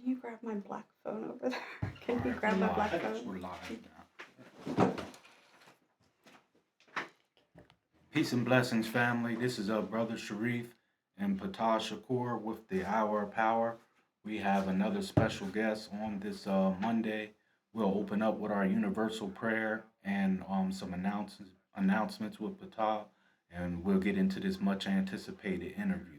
you grab my black phone over there? Can you grab We're my live. black phone? We're live now. Peace and blessings, family. This is brother Shareef and Ptah Shakur with the Hour of Power. We have another special guest on this Monday. We'll open up with our universal prayer and some announcements with Ptah, and we'll get into this much anticipated interview.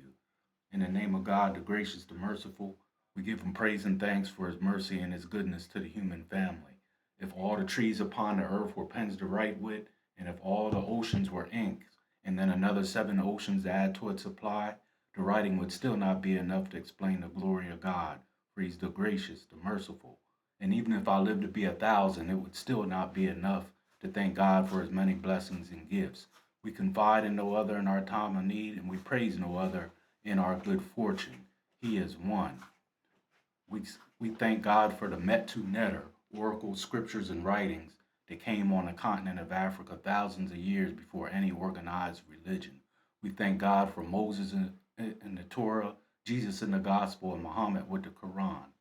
In the name of God, the gracious, the merciful, we give him praise and thanks for his mercy and his goodness to the human family. If all the trees upon the earth were pens to write with, and if all the oceans were ink, and then another 7 oceans to add to its supply, the writing would still not be enough to explain the glory of God, for he's the gracious, the merciful. And even if I lived to be 1,000, it would still not be enough to thank God for his many blessings and gifts. We confide in no other in our time of need, and we praise no other in our good fortune. He is one. We thank God for the Metu Neter, oracle scriptures and writings that came on the continent of Africa thousands of years before any organized religion. We thank God for Moses in the Torah, Jesus in the Gospel, and Muhammad with the Quran.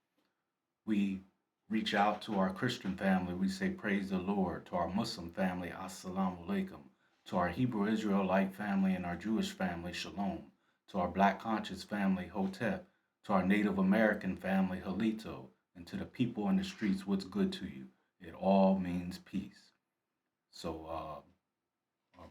We reach out to our Christian family. We say, praise the Lord. To our Muslim family, assalamu alaikum. To our Hebrew Israelite family and our Jewish family, shalom. To our Black conscious family, hotep. To our Native American family, halito. And to the people in the streets, what's good to you? It all means peace. So our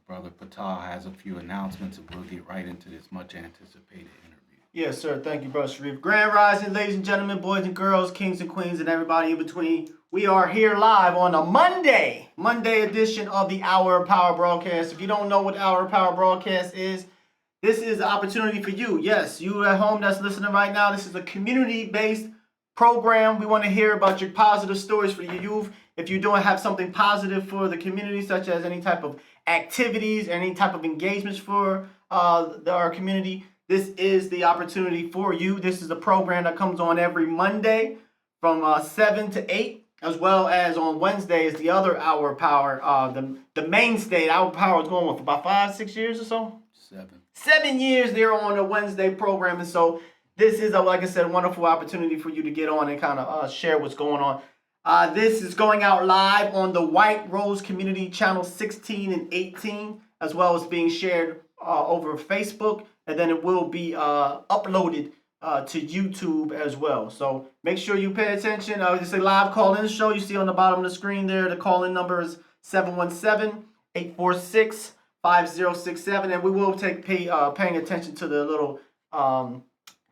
brother Ptah has a few announcements, and we'll get right into this much anticipated interview. Yes, sir. Thank you, brother Shareef. Grand Rising, ladies and gentlemen, boys and girls, kings and queens, and everybody in between. We are here live on a Monday edition of the Hour of Power broadcast. If you don't know what Hour of Power broadcast is, this is an opportunity for you. Yes, you at home that's listening right now. This is a community-based program. We want to hear about your positive stories for your youth. If you don't have something positive for the community, such as any type of activities, any type of engagements for our community, this is the opportunity for you. This is a program that comes on every Monday from 7 to 8, as well as on Wednesday is the other Hour of Power. The mainstay, Hour of Power is going on for about 5-6 years or so. 7 years there on a Wednesday program, and so this is, like I said, a wonderful opportunity for you to get on and kind of share what's going on. This is going out live on the White Rose Community Channel 16 and 18, as well as being shared over Facebook, and then it will be uploaded to YouTube as well. So make sure you pay attention. It's a live call-in show. You see on the bottom of the screen there, the call-in number is 717-846-5067, and we will take paying attention to the little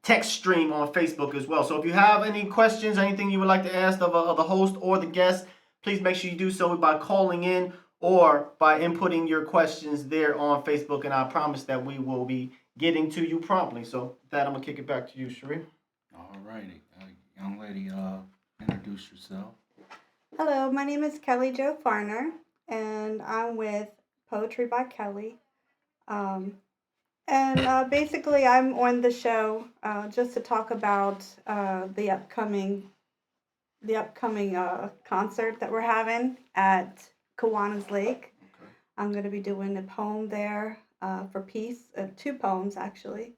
text stream on Facebook as well. So if you have any questions, anything you would like to ask of the host or the guest, please make sure you do so by calling in or by inputting your questions there on Facebook, and I promise that we will be getting to you promptly. So with that, I'm going to kick it back to you, Shareef. All righty. Young lady, introduce yourself. Hello, my name is Kelly Jo Farner, and I'm with Poetry by Kelly. And basically, I'm on the show just to talk about the upcoming concert that we're having at Kiwanis Lake. Okay. I'm going to be doing a poem there for peace, 2 poems actually,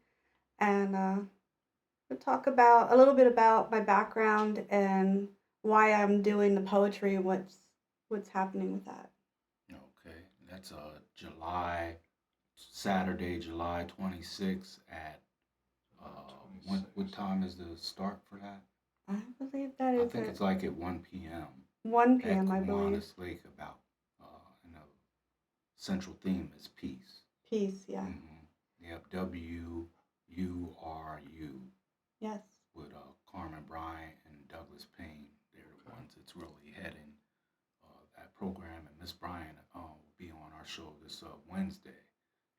and we'll talk about a little bit about my background and why I'm doing the poetry and what's happening with that. Okay, that's Saturday, July 26th at what time is the start for that? I believe that I is think at it's like at 1 p.m. 1 p.m. I at believe. Kiwanis Lake. About and the central theme is peace. Peace, yeah. Mm-hmm. Yep, WURU. Yes. With Carmen Bryant and Douglas Payne. They're the ones that's really heading that program, and Miss Bryant will be on our show this Wednesday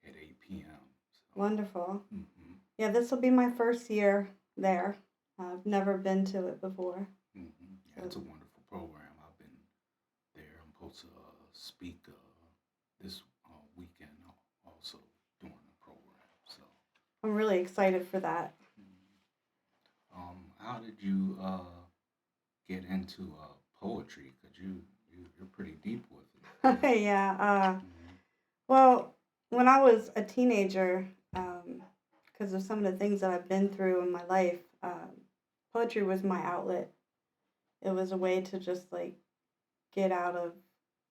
at 8 p.m. So. Wonderful. Mm-hmm. Yeah, this will be my first year there. I've never been to it before. Mm-hmm. Yeah, it's a wonderful program. I've been there. I'm supposed to speak this weekend also during the program. So I'm really excited for that. How did you get into poetry? Because you're pretty deep with it. Yeah. Well, when I was a teenager, because of some of the things that I've been through in my life, poetry was my outlet. It was a way to just like get out of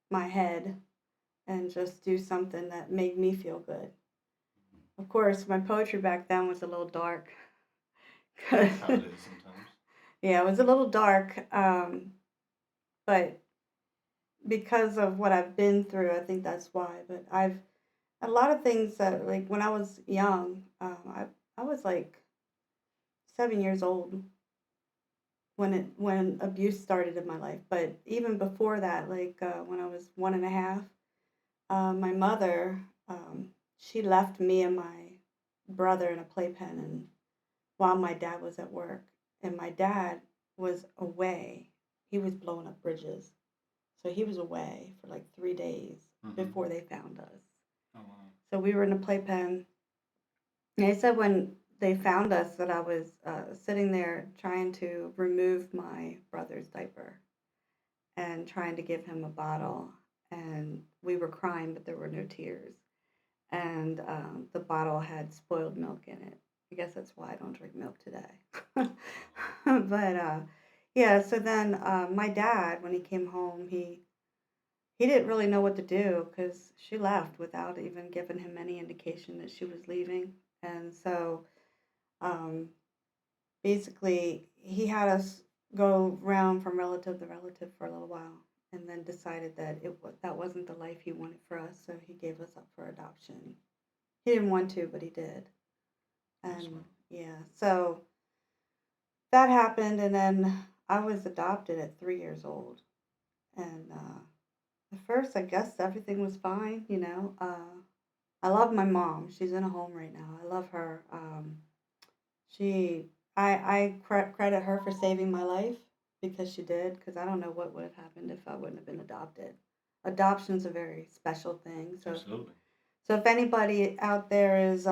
my head and just do something that made me feel good. Of course, my poetry back then was a little dark. How it is sometimes. Yeah, it was a little dark, but because of what I've been through, I think that's why. But I've a lot of things that like when I was young, I was like 7 years old when abuse started in my life. But even before that, like when I was 1.5, my mother, she left me and my brother in a playpen, and while my dad was at work, and my dad was away, he was blowing up bridges, so he was away for like 3 days before they found us. Oh, wow. So we were in a playpen. And they said when they found us that I was sitting there trying to remove my brother's diaper and trying to give him a bottle. And we were crying, but there were no tears. And the bottle had spoiled milk in it. I guess that's why I don't drink milk today. But yeah, so then my dad, when he came home, he didn't really know what to do because she left without even giving him any indication that she was leaving. And so um, basically, he had us go round from relative to relative for a little while, and then decided that that wasn't the life he wanted for us. So he gave us up for adoption. He didn't want to, but he did. And yeah, so that happened, and then I was adopted at 3 years old. And at first, I guess everything was fine, you know. I love my mom. She's in a home right now. I love her. She, I credit her for saving my life because she did. Because I don't know what would have happened if I wouldn't have been adopted. Adoption's a very special thing. So, Absolutely. so if anybody out there is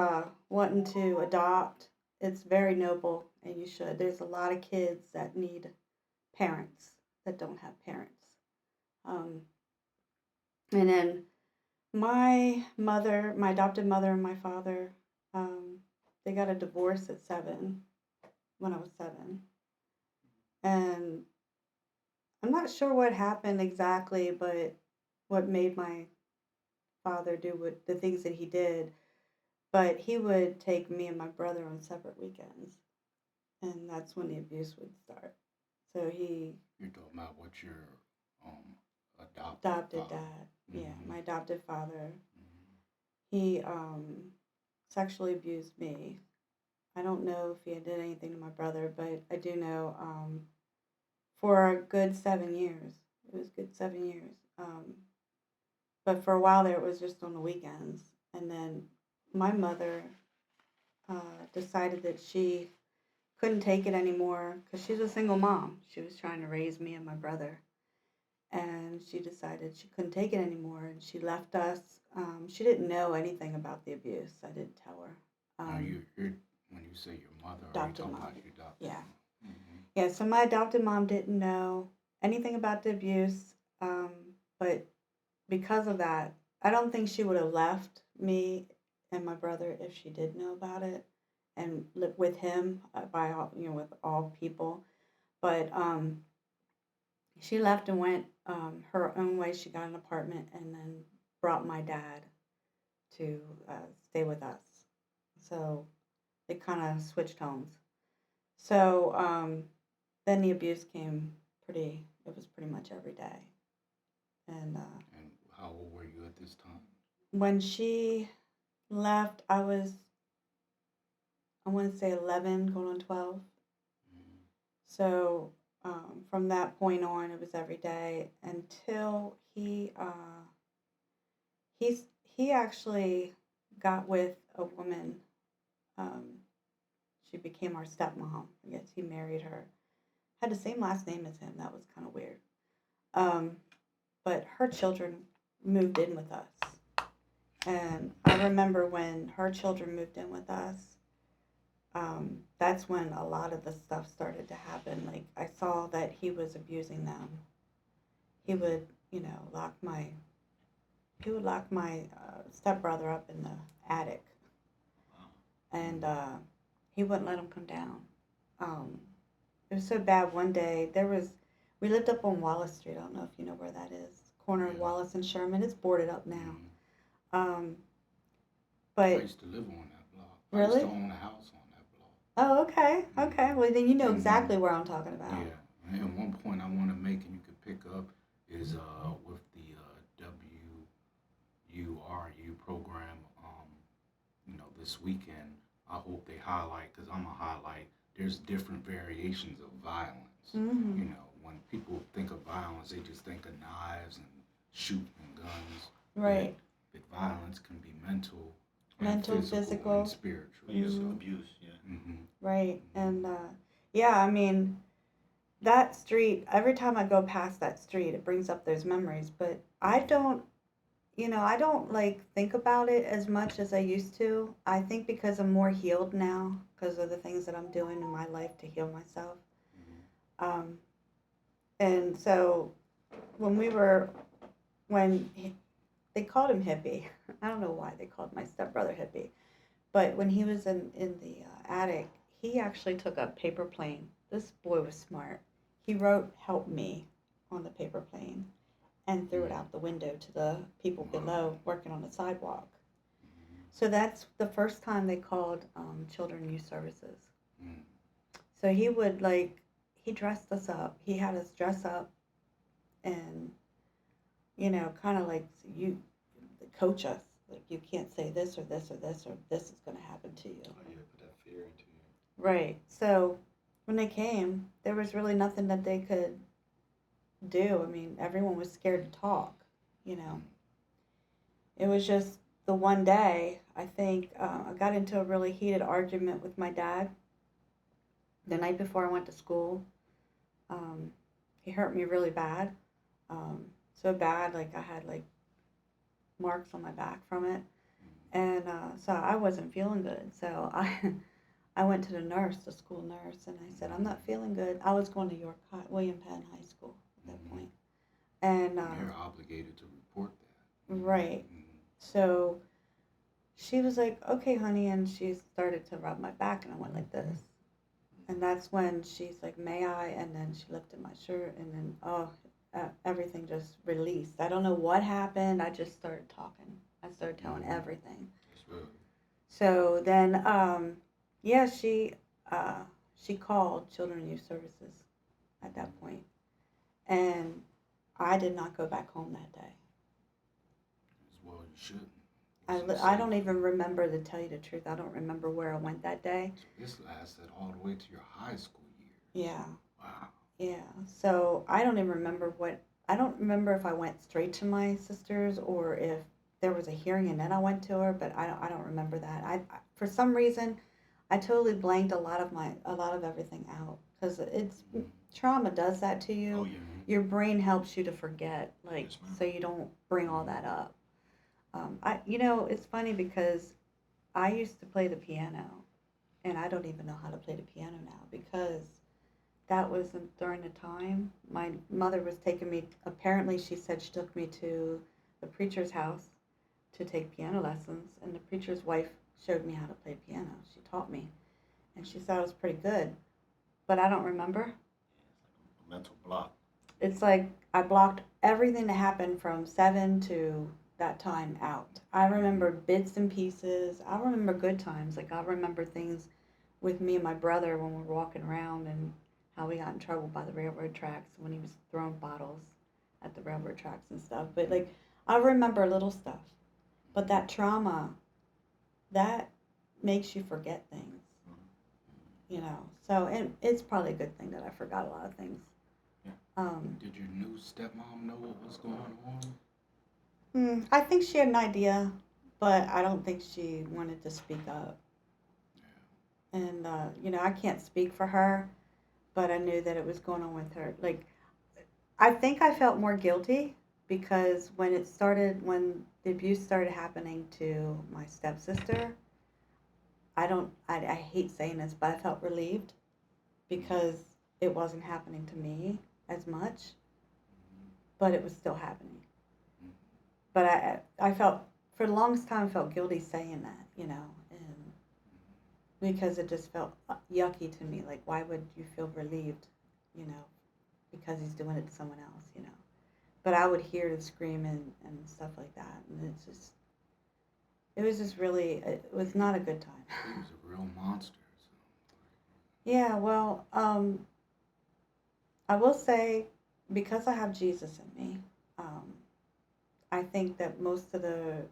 wanting to adopt, it's very noble, and you should. There's a lot of kids that need parents that don't have parents. Um, and then my adopted mother, and my father, um, they got a divorce at 7 when I was 7. And I'm not sure what happened exactly, but what made my father do the things that he did. But he would take me and my brother on separate weekends, and that's when the abuse would start. So You're talking about what your um adopted father. dad, yeah, Mhm. my adopted father, Mhm. he sexually abused me. I don't know if he did anything to my brother, but I do know for a good 7 years. It was good 7 years. But for a while there, it was just on the weekends. And then my mother decided that she couldn't take it anymore because she's a single mom. She was trying to raise me and my brother. And she decided she couldn't take it anymore, and she left us. She didn't know anything about the abuse. I didn't tell her. Now you're when you say your mother, are you Adopted talking mom. about your adopted Yeah. mom? Mm-hmm. Yeah, so my adopted mom didn't know anything about the abuse, but because of that, I don't think she would have left me and my brother if she did know about it and lived with him by all, with all people. But she left and went her own way. She got an apartment and then brought my dad to stay with us. So they kind of switched homes. So then the abuse came it was pretty much every day. And And how old were you at this time? when she left, I want to say 11, going on 12. Mm-hmm. So from that point on, it was every day until he actually got with a woman. Um, she became our stepmom. I guess he married her. Had the same last name as him. That was kind of weird. Um, but her children moved in with us. And I remember when her children moved in with us, that's when a lot of the stuff started to happen. Like I saw that he was abusing them. He would, he would lock my stepbrother up in the attic, and he wouldn't let him come down. Um, It was so bad one day. We lived up on Wallace Street. I don't know if you know where that is. Corner of Yeah. Wallace and Sherman. It's boarded up now. Mhm. Um, I but used to live on that block. I used to really? own a house on that block. Oh, okay. Okay. Mhm. Well, then you know And exactly where I'm talking about. yeah, and one point I want to make, and you could pick up, is with the WURU program. This weekend, I hope they highlight, because I'm gonna highlight. There's different variations of violence. Mm-hmm. When people think of violence, they just think of knives and shooting and guns. Right. But violence can be mental, Mental, and physical. and spiritual. Abuse, Mhm. abuse, yeah. Mm-hmm. Right. And yeah, I mean, that street, every time I go past that street, it brings up those memories. But I don't like think about it as much as I used to. I think because I'm more healed now, because of the things that I'm doing in my life to heal myself. Um, and so when we were, when he, they called him hippie, I don't know why they called my stepbrother hippie, but when he was in the attic, he actually took a paper plane. This boy was smart. He wrote "Help Me" on the paper plane and threw it out the window to the people below working on the sidewalk. So that's the first time they called Children Youth Services. Mm-hmm. So he dressed us up. He had us dress up and, kind of like you coach us. Like, you can't say this or this or this or this is going to happen to you. Oh yeah, put that fear into you. Right. So when they came, there was really nothing that they could do. I mean, everyone was scared to talk, you know. It was just the one day, I think, I got into a really heated argument with my dad the night before I went to school. Um, he hurt me really bad. So bad, like I had like marks on my back from it. And so I wasn't feeling good. So I went to the nurse, the school nurse, and I said, I'm not feeling good. I was going to William Penn High School at that point. And You're obligated to report that. right. Mm-hmm. So she was like, okay, honey. And she started to rub my back, and I went like this. And that's when she's like, may I? And then she lifted my shirt, and then, everything just released. I don't know what happened. I just started talking. I started telling everything. That's good. So then, yeah, she called Children and Youth Services at that point, and I did not go back home that day. As well, you shouldn't. I don't even remember, to tell you the truth. I don't remember where I went that day. This lasted all the way to your high school years. Yeah. Wow. Yeah. So I don't even remember I don't remember if I went straight to my sister's or if there was a hearing and then I went to her, but I don't remember that. For some reason, I totally blanked a lot of everything out, because trauma does that to you. Oh yeah. Your brain helps you to forget, Yes, ma'am. so you don't bring all that up. It's funny because I used to play the piano, and I don't even know how to play the piano now, because that was during the time my mother was taking me. Apparently, she said she took me to the preacher's house to take piano lessons, and the preacher's wife showed me how to play piano. She taught me, and she said I was pretty good, but I don't remember. A mental block. It's like I blocked everything that happened from 7 to that time out. I remember bits and pieces. I remember good times. Like, I remember things with me and my brother when we were walking around, and how we got in trouble by the railroad tracks when he was throwing bottles at the railroad tracks and stuff. But like, I remember little stuff. But that trauma, that makes you forget things, So, and it's probably a good thing that I forgot a lot of things. Yeah. Did your new stepmom know what was going on? I think she had an idea, but I don't think she wanted to speak up. Yeah. And, I can't speak for her, but I knew that it was going on with her. Like, I think I felt more guilty because when the abuse started happening to my stepsister, I hate saying this, but I felt relieved because it wasn't happening to me as much, but it was still happening. But I felt, for the longest time, I felt guilty saying that, and because it just felt yucky to me. Like, why would you feel relieved, you know, because he's doing it to someone else, you know? But I would hear the screaming and stuff like that, and it was just really, it was not a good time. He was a real monster. So. Yeah, well, I will say, because I have Jesus in me, I think that most of the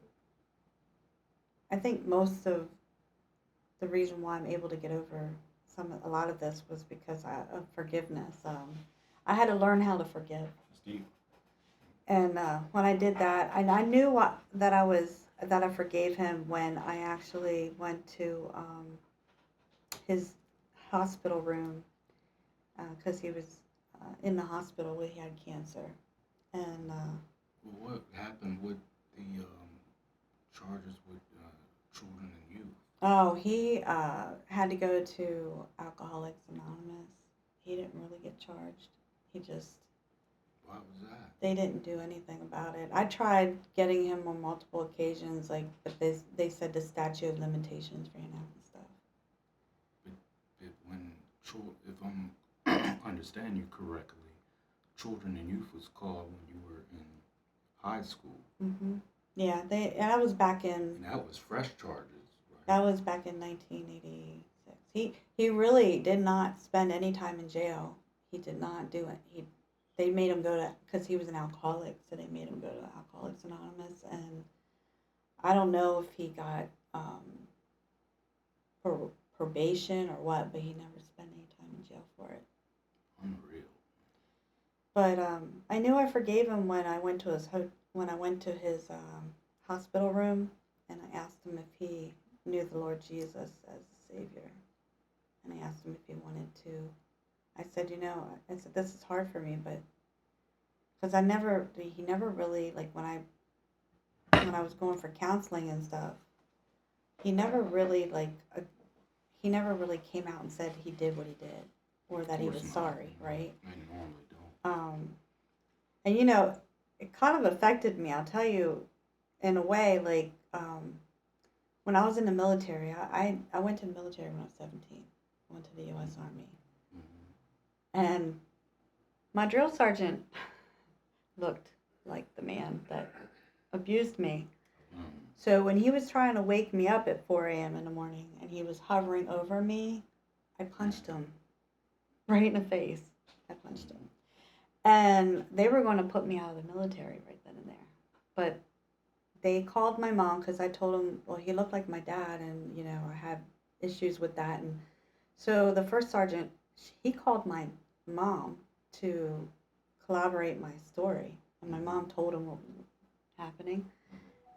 reason why I'm able to get over a lot of this was because of forgiveness. I had to learn how to forgive, That's deep. and when I did that, I knew that I forgave him when I actually went to his hospital room because he was in the hospital where he had cancer, and Well, what happened with the charges with children and youth? oh, he had to go to Alcoholics Anonymous. He didn't really get charged. He just Why was that? They didn't do anything about it. I tried getting him on multiple occasions, like, but they said the statute of limitations ran out and stuff. If I'm understand you correctly, children and youth was called when you were in high school. Yeah, that was back in And that was fresh charges, right? that was back in 1986. He really did not spend any time in jail. He did not do it. They made him go to, because he was an alcoholic, so they made him go to Alcoholics Anonymous, and I don't know if he got probation or what, but he never spent any time in jail for it. Unreal. But I knew I forgave him when I went to his hospital room, and I asked him if he knew the Lord Jesus as a Savior, and I asked him if he wanted to. I said, this is hard for me, but because he never really, like, when I was going for counseling and stuff, he never really came out and said he did what he did, or that he was sorry, right? I normally don't. And it kind of affected me. I'll tell you, in a way, like when I was in the military, I went to the military when I was 17. I went to the U.S. Army. And my drill sergeant looked like the man that abused me. So when he was trying to wake me up at 4 a.m. in the morning and he was hovering over me, I punched him right in the face. I punched him. And they were going to put me out of the military right then and there. But they called my mom because I told them, well, he looked like my dad, and, I had issues with that. And so the first sergeant, he called my mom to collaborate my story. And my mom told him what was happening.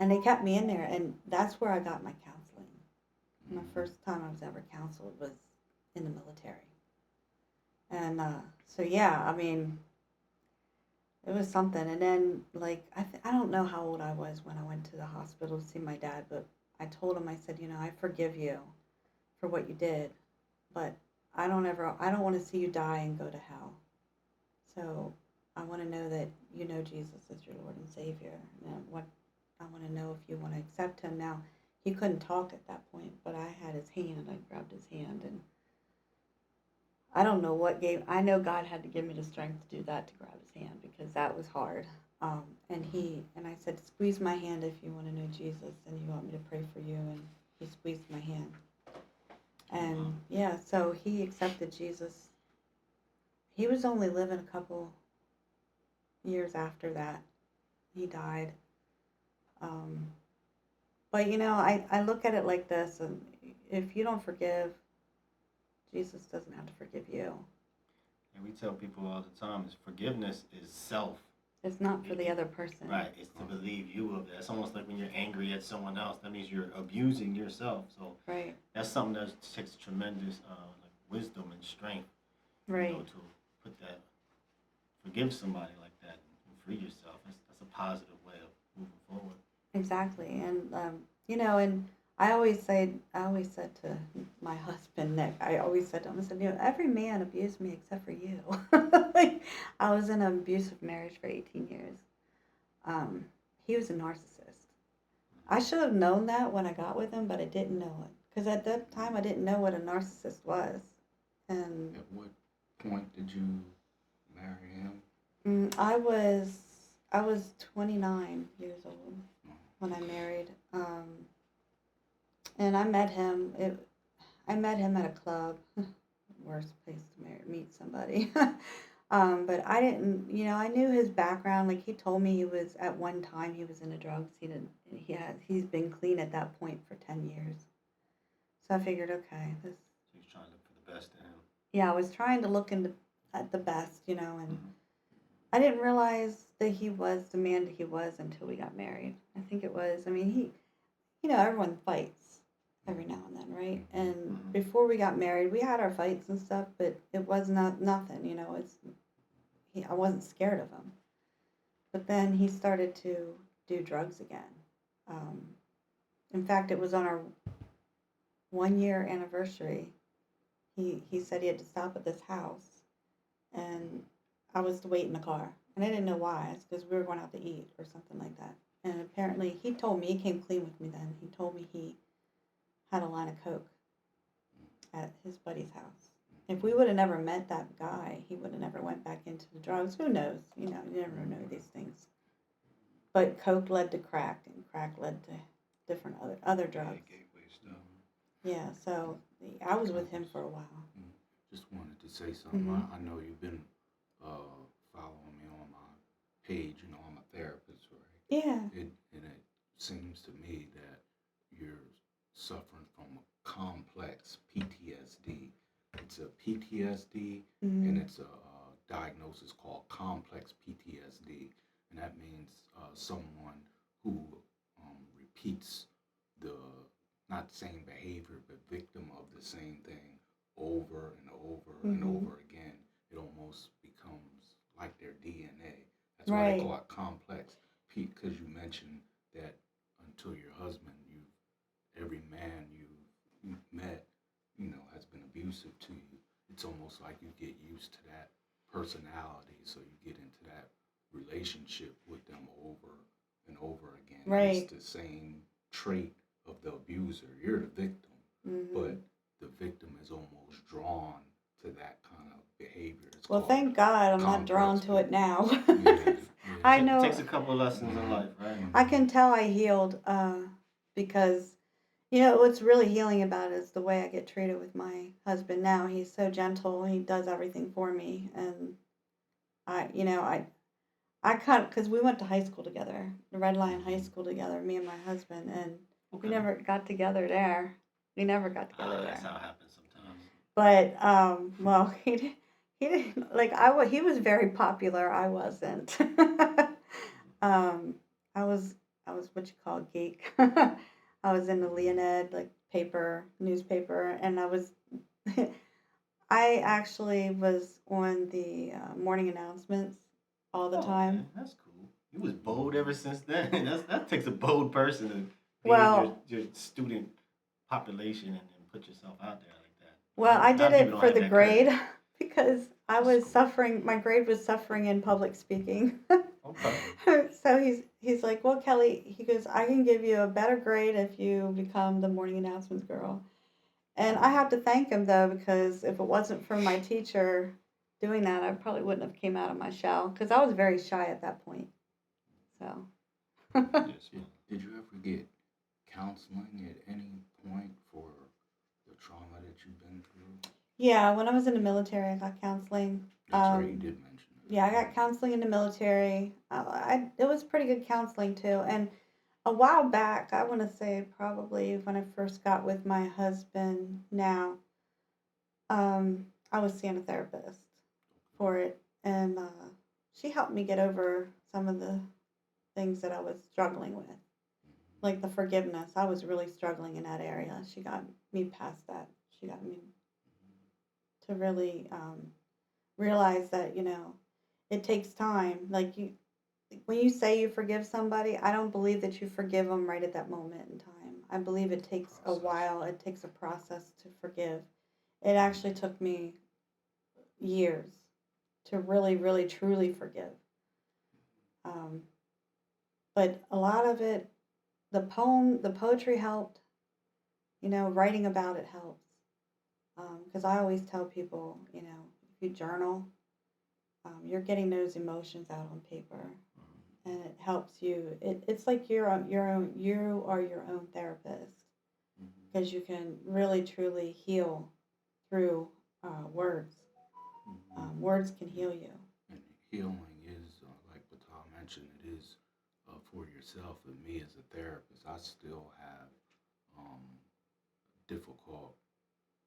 And they kept me in there, and that's where I got my counseling. My first time I was ever counseled was in the military. And so, yeah, I mean, it was something. And then, like, I don't know how old I was when I went to the hospital to see my dad, but I told him, I said, I forgive you for what you did, but I don't want to see you die and go to hell. So I want to know that you know Jesus as your Lord and Savior. And I want to know if you want to accept him. Now, he couldn't talk at that point, but I had his hand. I grabbed his hand, and I don't know I know God had to give me the strength to do that, to grab his hand, because that was hard. And I said, squeeze my hand if you want to know Jesus and you want me to pray for you. And he squeezed my hand. And yeah, so he accepted Jesus. He was only living a couple years after that. He died. But I look at it like this, and if you don't forgive, Jesus doesn't have to forgive you. And we tell people all the time, is forgiveness is self. It's not for the other person. Right. It's to relieve you of that. It's almost like when you're angry at someone else, that means you're abusing yourself. So right. That's something that takes tremendous wisdom and strength. Right. To forgive somebody like that and free yourself. That's a positive way of moving forward. Exactly. And and I always said to my husband, Nick, I said to him, I said, every man abused me except for you. I was in an abusive marriage for 18 years. He was a narcissist. I should have known that when I got with him, but I didn't know it because at that time I didn't know what a narcissist was. And At what point did you marry him? I was 29 years old when I married. And I met him. I met him at a club. Worst place to meet somebody. But I didn't, I knew his background. Like he told me he was at one time he was into drugs. He's been clean at that point for 10 years. So I figured, okay, this. He was trying to look for the best in him. Yeah, I was trying to look at the best, and Mm-hmm. I didn't realize that he was the man that he was until we got married. I think it was. I mean, everyone fights every now and then, right? And before we got married, we had our fights and stuff, but it was not nothing, I wasn't scared of him. But then he started to do drugs again. In fact, it was on our 1 year anniversary. He said he had to stop at this house, and I was to wait in the car, and I didn't know why. It's because we were going out to eat or something like that. And apparently, he told me, he came clean with me then. He told me he had a line of coke at his buddy's house. If we would have never met that guy, he would have never went back into the drugs. Who knows? You never know these things. But coke led to crack, and crack led to different other drugs. Gateway stuff. Yeah, so I was with him for a while. Just wanted to say something. Mhm. I know you've been following me on my page. I'm a therapist, right? Yeah. And it seems to me that you're suffering from a complex PTSD. It's a PTSD, and it's a diagnosis called complex PTSD, and that means someone who repeats the not same behavior but victim of the same thing over and over and over again. It almost becomes like their DNA. That's why they call it complex. Because you mentioned that until your husband, every man you met, has been abusive to you. It's almost like you get used to that personality, so you get into that relationship with them over and over again. Right. It's the same trait of the abuser. You're the victim, but the victim is almost drawn to that kind of behavior. Well, thank God I'm not drawn to it now. Yeah. I know. It takes a couple of lessons in life, right? I can tell I healed because, what's really healing about it is the way I get treated with my husband now. He's so gentle. He does everything for me. And I kind of, because we went to high school together, the Red Lion High School together, me and my husband, and we never got together there. We never got together there. That's how it happens sometimes. But well, he didn't like he was very popular. I wasn't. I was what you call a geek. I was in the Leonid like newspaper, and I was. I actually was on the morning announcements all the time. Okay. That's cool. You was bold ever since then. That takes a bold person to be in your student population and put yourself out there like that. Well, I did it for the grade because I was cool. suffering. My grade was suffering in public speaking. Okay. So he's like, well, Kelly, he goes, I can give you a better grade if you become the morning announcements girl. And I have to thank him though, because if it wasn't for my teacher doing that, I probably wouldn't have came out of my shell because I was very shy at that point. So. Yes, Did you ever get counseling at any point for the trauma that you've been through? Yeah, when I was in the military, I got counseling. That's right, you did mention it. Yeah, I got counseling in the military. It was pretty good counseling too. And a while back, I want to say probably when I first got with my husband now, I was seeing a therapist for it, and she helped me get over some of the things that I was struggling with, like the forgiveness. I was really struggling in that area. She got me past that. She got me to really realize that it takes time. Like when you say you forgive somebody, I don't believe that you forgive them right at that moment in time. I believe it takes a while. It takes a process to forgive. It actually took me years to really, really, truly forgive. But a lot of it, the poetry helped. writing about it helps. Because I always tell people, if you journal, you're getting those emotions out on paper, and it helps you. It's like you are your own therapist, because you can really truly heal through words. Words can heal you. And healing is, like Ptah mentioned, it is for yourself. And me as a therapist, I still have difficult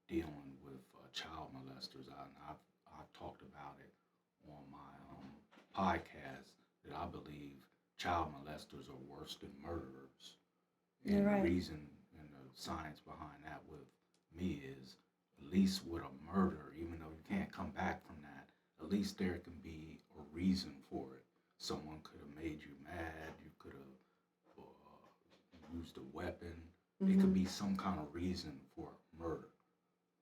dealing with child molesters. I've talked about it on my podcast that I believe child molesters are worse than murderers. And You're right. the reason and the science behind that with me is, at least with a murder, even though you can't come back from that, at least there can be a reason for it. Someone could have made you mad. You could have used a weapon. It could be some kind of reason for murder.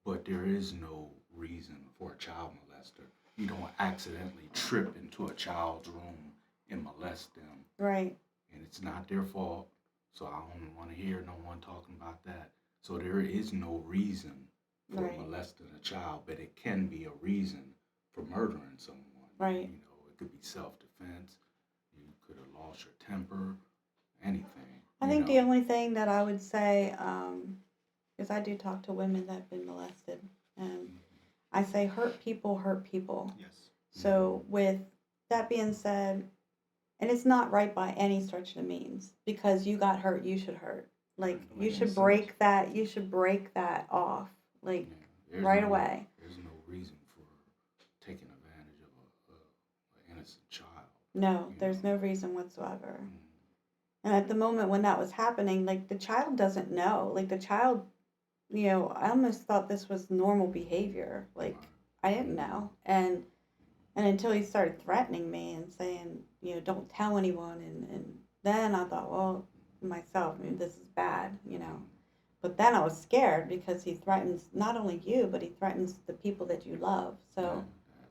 But there is no reason for a child molester. You don't accidentally trip into a child's room and molest them. Right. And it's not their fault. So I don't want to hear no one talking about that. So there is no reason for Right. molesting a child, but it can be a reason for murdering someone. Right. It could be self-defense. You could have lost your temper, anything. I think the only thing that I would say, because I do talk to women that have been molested, and I say hurt people hurt people. Yes. So with that being said, and it's not right by any stretch of the means, because you got hurt, you should hurt. Like, you should break that. You should break that off, like, right away. There's no reason for taking advantage of an innocent child. No, there's no reason whatsoever. And at the moment when that was happening, like, the child doesn't know. Like, the child, I almost thought this was normal behavior. Like, I didn't know. And until he started threatening me and saying, don't tell anyone. And then I thought, well, myself, this is bad, But then I was scared, because he threatens not only you, but he threatens the people that you love. So Yeah,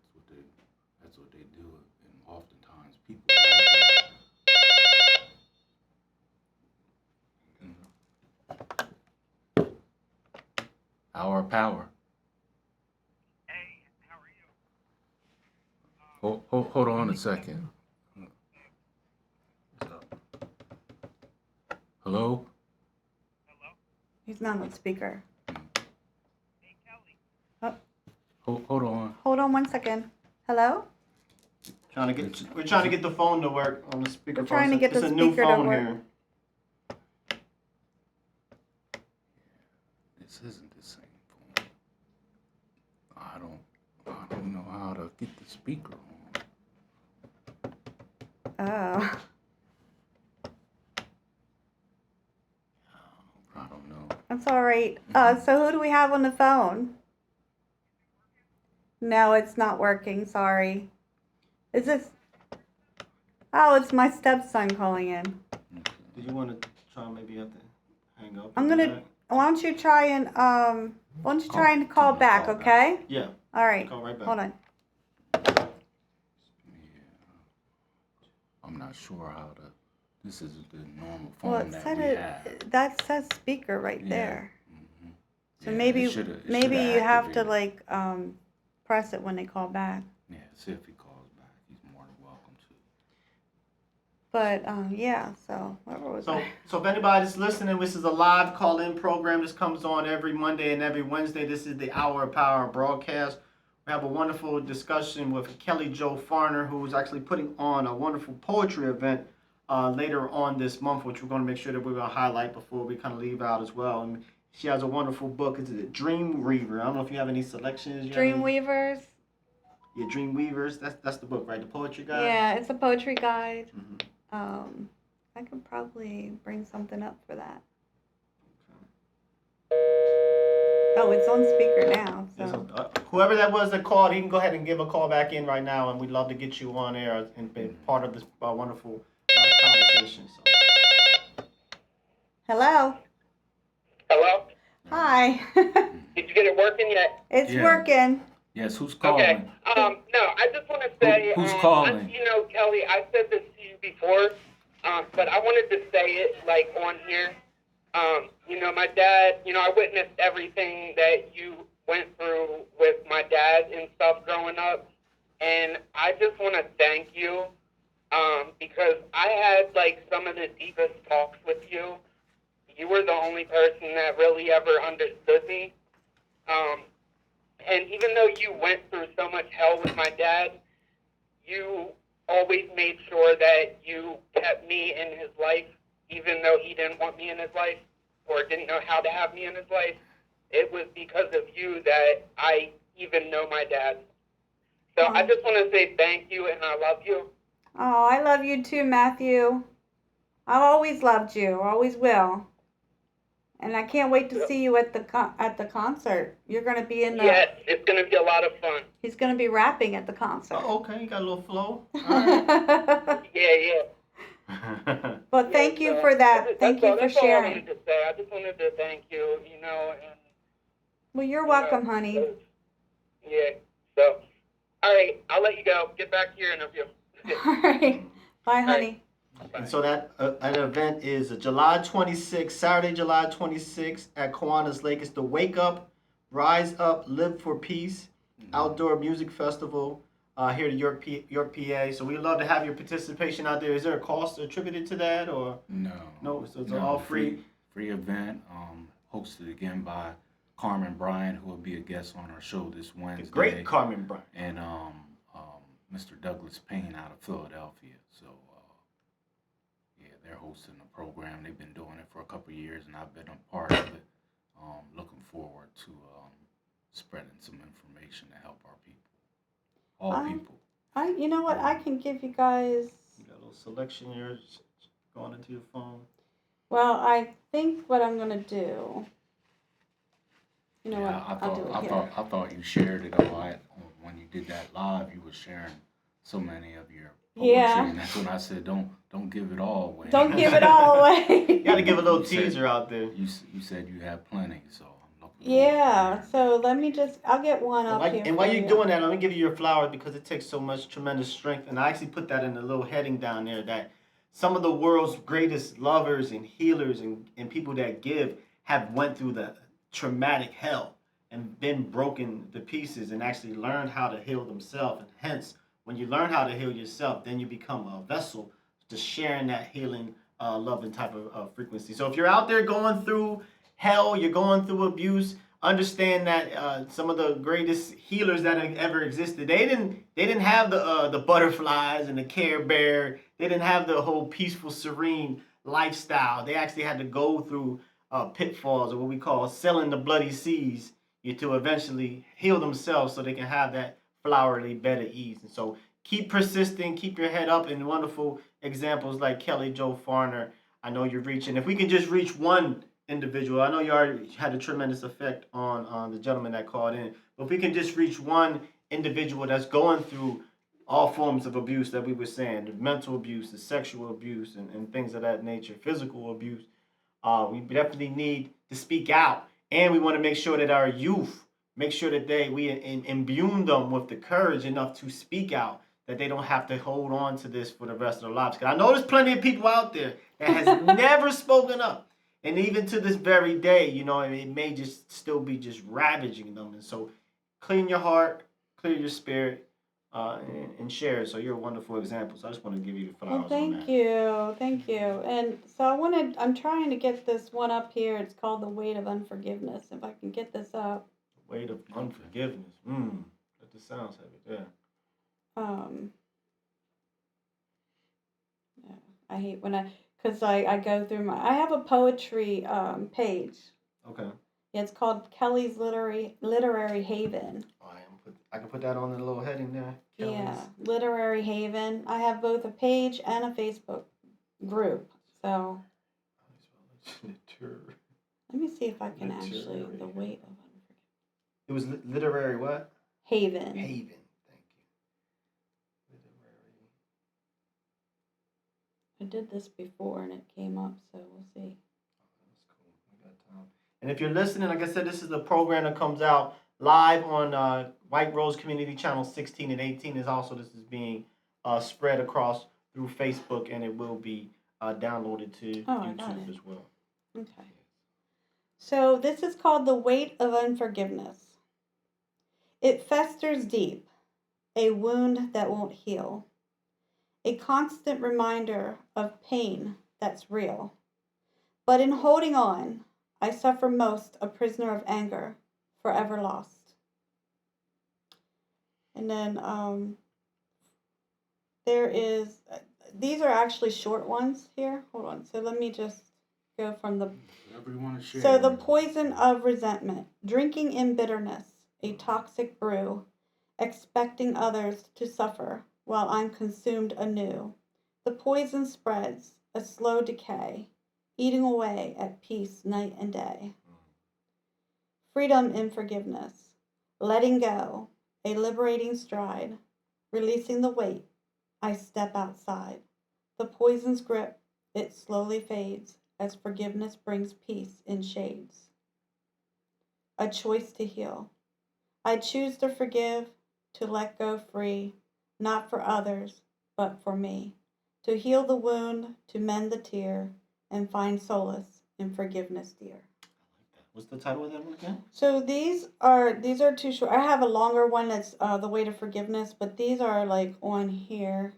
that's what they do. And oftentimes people like that. Our power. Hey, how are you? Hold on a second. Hello? Hello? he's not on speaker. Hey, Kelly. Hold on. Hold on 1 second. Hello? We're trying to get the phone to work on the speaker. We're trying to get the It's a new speaker to phone work. here. This isn't the same phone. I don't know how to get the speaker on. Oh. I don't know. That's all right. So who do we have on the phone? No, it's not working. Sorry. Is this? Oh, it's my stepson calling in. Did you want to try maybe have to hang up? I'm and do gonna. that? Why don't you try and call back? Okay. Yeah. All right. Call right back. Hold on. Yeah. I'm not sure how to. This is the normal phone Well, it that said we it. have. That says speaker right Yeah. there. Mhm. So Yeah, maybe it shoulda you have to activated. like press it when they call back. Yeah, see if he calls back. He's more than welcome to. But yeah. So where was So, I? so if anybody's listening, this is a live call-in program. This comes on every Monday and every Wednesday. This is the Hour of Power broadcast. We have a wonderful discussion with Kelly Jo Farner, who is actually putting on a wonderful poetry event later on this month, which we're going to make sure that we're going to highlight before we kind of leave out as well. And she has a wonderful book. It's a Dream Weaver. I don't know if you have any selections. Dreamweavers. Yeah, Dream Weavers. That's the book, right? The poetry guide. Yeah, it's a poetry guide. Mhm. I could probably bring something up for that. Oh, it's on speaker now. Yeah, So so, whoever that was that called, he can go ahead and give a call back in right now, and we'd love to get you on air and be part of this wonderful conversation. So. hello. Hello? Hi. Did you get it working yet? It's Yeah. working. Yes, who's calling? Okay. No, I just want to say, Who's calling? Kelly, I said this to you before, but I wanted to say it like on here. My dad, I witnessed everything that you went through with my dad and stuff growing up. And I just want to thank you because I had, some of the deepest talks with you. You were the only person that really ever understood me. And even though you went through so much hell with my dad, you always made sure that you kept me in his life, even though he didn't want me in his life or didn't know how to have me in his life. It was because of you that I even know my dad. So I just want to say thank you and I love you. Oh, I love you too, Matthew. I've always loved you, always will. And I can't wait to see you at the concert. You're going to be in the. Yes, it's going to be a lot of fun. He's going to be rapping at the concert. Oh, okay, you got a little flow. All right. Yeah. Well, thank you for that. Thank you for sharing. That's all I wanted to say. I just wanted to thank you, and well, you're welcome, honey. Yeah. So, all right, I'll let you go. Get back to your interview. All right. Bye, honey. And so that event is July 26th, Saturday, July 26th at Kiwanis Lake. It's the Wake Up, Rise Up, Live for Peace Outdoor Music Festival here at York, PA. So we'd love to have your participation out there. Is there a cost attributed to that or? No. No, so it's all free. Free event, hosted again by Carmen Bryant, who will be a guest on our show this Wednesday. The great Carmen Bryant. And Mr. Douglas Payne out of Philadelphia. So, they're hosting the program. They've been doing it for a couple of years, and I've been a part of it. Looking forward to spreading some information to help our people. All people. You know what? I can give you guys. You got a little selection here going into your phone. Well, I think what I'm going to do. You know Yeah, what? I'll do it here. I thought you shared it all. When you did that live, you were sharing so many of your poetry, and that's when I said, don't give it all away. Don't give it all away. You got to give a little teaser out there. You said you have plenty, so I'm looking. Yeah. So let me I'll get one up here. And while you're doing that, let me give you your flowers because it takes so much tremendous strength. And I actually put that in a little heading down there that some of the world's greatest lovers and healers and people that give have went through the traumatic hell and been broken to pieces and actually learned how to heal themselves. And hence, when you learn how to heal yourself, then you become a vessel to sharing that healing, loving type of frequency. So if you're out there going through hell, you're going through abuse, understand that some of the greatest healers that have ever existed, they didn't have the butterflies and the Care Bear. They didn't have the whole peaceful, serene lifestyle. They actually had to go through pitfalls, or what we call selling the bloody seas, to eventually heal themselves so they can have that flowery bed of ease. And so keep persisting, keep your head up, and wonderful examples like Kelly Jo Farner. I know you're reaching. If we can just reach one individual, I know you already had a tremendous effect on the gentleman that called in, but if we can just reach one individual that's going through all forms of abuse that we were saying, the mental abuse, the sexual abuse, and things of that nature, physical abuse, we definitely need to speak out. And we want to make sure that our youth, make sure that we imbue them with the courage enough to speak out, that they don't have to hold on to this for the rest of their lives. Because I know there's plenty of people out there that has never spoken up. And even to this very day, it may just still be just ravaging them. And so clean your heart, clear your spirit, and share it. So you're a wonderful example. So I just want to give you the flowers. Thank you. And so I'm trying to get this one up here. It's called The Weight of Unforgiveness. If I can get this up. Weight of unforgiveness. That just sounds heavy. Yeah. I hate when because I go through I have a poetry page. Okay. Yeah, it's called Kelly's Literary Haven. I can put that on the little heading there. Kelly's. Yeah, Literary Haven. I have both a page and a Facebook group. So let me see if I can actually The Weight of Unforgiveness. It was literary what? Haven. Haven. Thank you. Literary. I did this before and it came up, so we'll see. That's cool. We got time. And if you're listening, like I said, this is the program that comes out live on White Rose Community Channel 16 and 18. This is being spread across through Facebook, and it will be downloaded to YouTube as well. Okay. So this is called the weight of unforgiveness. It festers deep, a wound that won't heal, a constant reminder of pain that's real. But in holding on, I suffer most a prisoner of anger, forever lost. And then there is, these are actually short ones here. Hold on. So let me just go from the. Whatever you want to share. So the poison of resentment, drinking in bitterness, a toxic brew, expecting others to suffer while I'm consumed anew. The poison spreads, a slow decay, eating away at peace night and day. Freedom in forgiveness, letting go, a liberating stride, releasing the weight, I step outside. The poison's grip, it slowly fades as forgiveness brings peace in shades. A choice to heal. I choose to forgive, to let go free, not for others, but for me. To heal the wound, to mend the tear, and find solace in forgiveness, dear. What's the title of that one again? So these are too short. I have a longer one that's the weight of forgiveness, but these are like on here.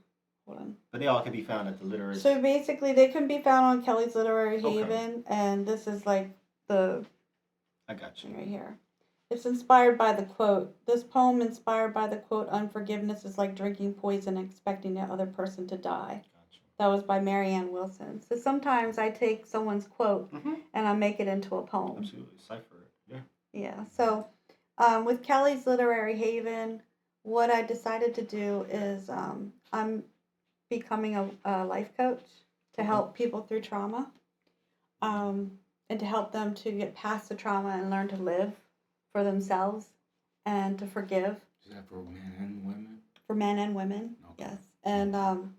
Hold on. But they all can be found at the literary. So basically, they can be found on Kelly's Literary Okay. Haven, and this is like the. I got you. Right here. It's inspired by the quote. This poem inspired by the quote, "Unforgiveness is like drinking poison and expecting the other person to die." Gotcha. That was by Marianne Wilson. So sometimes I take someone's quote Mm-hmm. and I make it into a poem. Absolutely. Cipher it. Yeah. Yeah. So with Kelly's Literary Haven, what I decided to do is I'm becoming a life coach to help people through trauma, and to help them to get past the trauma and learn to live for themselves and to forgive. Is that for men and women? For men and women, Okay. yes. And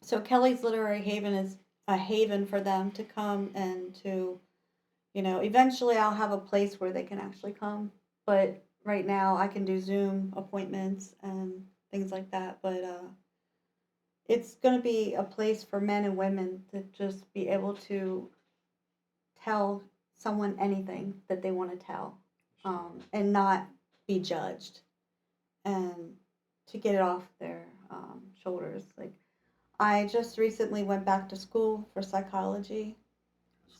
so Kelly's Literary Haven is a haven for them to come and to, eventually I'll have a place where they can actually come. But right now I can do Zoom appointments and things like that. But it's going to be a place for men and women to just be able to tell someone anything that they want to tell, and not be judged, and to get it off their shoulders. Like, I just recently went back to school for psychology,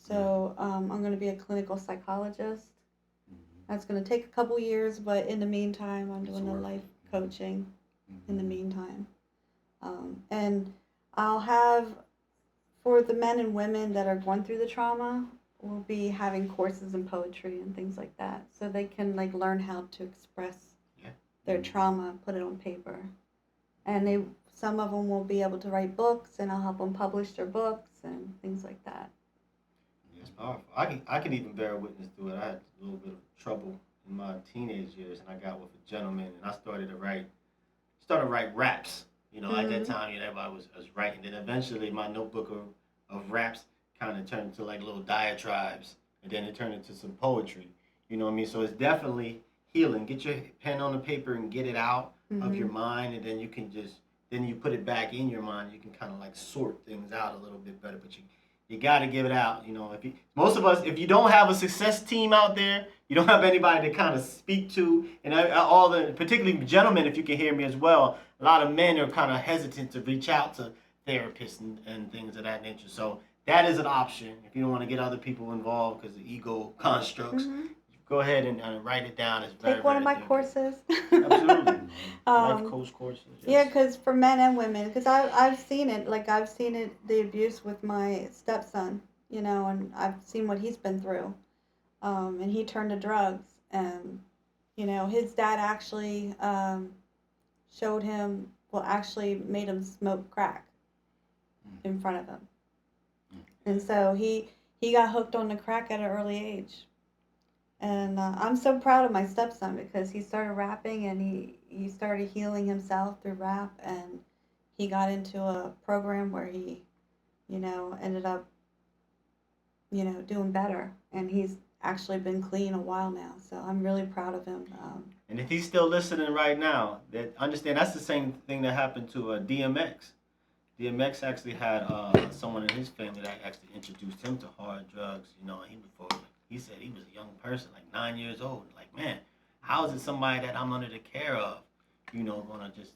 so I'm going to be a clinical psychologist. That's going to take a couple years, but in the meantime, I'm doing the life coaching in the meantime. And I'll have, for the men and women that are going through the trauma, we'll be having courses in poetry and things like that, so they can like learn how to express their trauma, put it on paper. And some of them will be able to write books, and I'll help them publish their books and things like that. It's powerful. I can even bear witness to it. I had a little bit of trouble in my teenage years, and I got with a gentleman, and I started to write raps. At that time, everybody was writing. Then eventually, my notebook of raps kind of turned into like little diatribes, and then it turned into some poetry. You know what I mean? So it's definitely healing. Get your pen on the paper and get it out of your mind, and then you can then you put it back in your mind. You can kind of like sort things out a little bit better, but you got to give it out. Most of us, if you don't have a success team out there, you don't have anybody to kind of speak to, and particularly gentlemen, if you can hear me as well, a lot of men are kind of hesitant to reach out to therapists and things of that nature. So that is an option if you don't want to get other people involved because of ego constructs. Go ahead and write it down. It's Take one of my courses. Absolutely. Life coach courses. Yes. Yeah, because for men and women, because I've seen it. Like, I've seen it, the abuse with my stepson, and I've seen what he's been through. And he turned to drugs, and his dad actually made him smoke crack in front of him. And so he got hooked on the crack at an early age. And I'm so proud of my stepson because he started rapping, and he started healing himself through rap, and he got into a program where he, ended up, doing better. And he's actually been clean a while now, so I'm really proud of him. And if he's still listening right now, understand that's the same thing that happened to DMX. DMX actually had someone in his family that actually introduced him to hard drugs. He before he said he was a young person, like 9 years old. Like, man, how is it somebody that I'm under the care of, gonna just